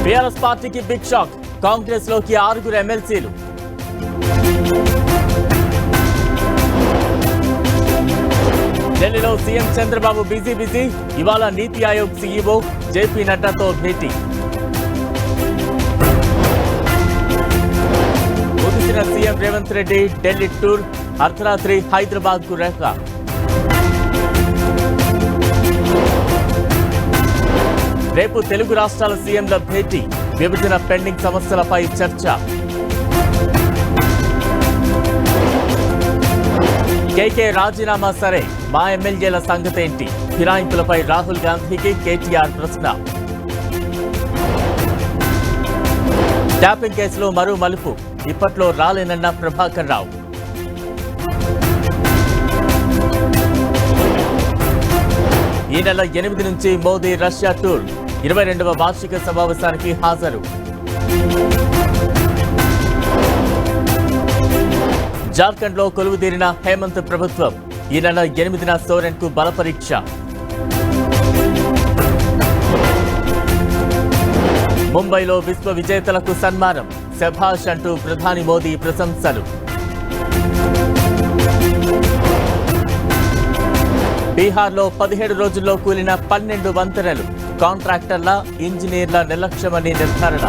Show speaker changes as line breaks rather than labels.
BRS పార్టీకి big shock. Congress లోకి 6 ఎమ్మెల్సీలు. ఢిల్లీలో సీఎం చంద్రబాబు బిజీ. ఇవాళ నీతి ఆయోగ్ సీఈఓ జేపీ నడ్డాతో భేటీ. ముగిసిన సీఎం రేవంత్ రెడ్డి ఢిల్లీ టూర్. అర్ధరాత్రి హైదరాబాద్ కు రేఖ. రేపు తెలుగు రాష్ట్రాల సీఎంల భేటీ. విభజన పెండింగ్ సమస్యలపై చర్చ. కేకే రాజీనామా సరే, మా ఎమ్మెల్యేల సంగతేంటి? ఫిరాయింపులపై రాహుల్ గాంధీకి కేటీఆర్ ప్రశ్న. ట్యాపింగ్ కేసులో మరో మలుపు. ఇప్పట్లో రాలేనన్న ప్రభాకర్ రావు. ఈ నెల 8 నుంచి మోదీ రష్యా టూర్. 22వ వార్షిక సమావేశానికి హాజరు. జార్ఖండ్ లో కొలువుదీరిన హేమంత్ ప్రభుత్వం. ఈ నెల 8న సోరెన్ కు బలపరీక్ష. ముంబైలో విశ్వ విజేతలకు సన్మానం. శభాష్ అంటూ ప్రధాని మోదీ ప్రశంసలు. బీహార్లో 17 రోజుల్లో కూలిన 12 వంతెనలు. కాంట్రాక్టర్ల, ఇంజనీర్ల నిర్లక్ష్యమని నిర్ధారణ.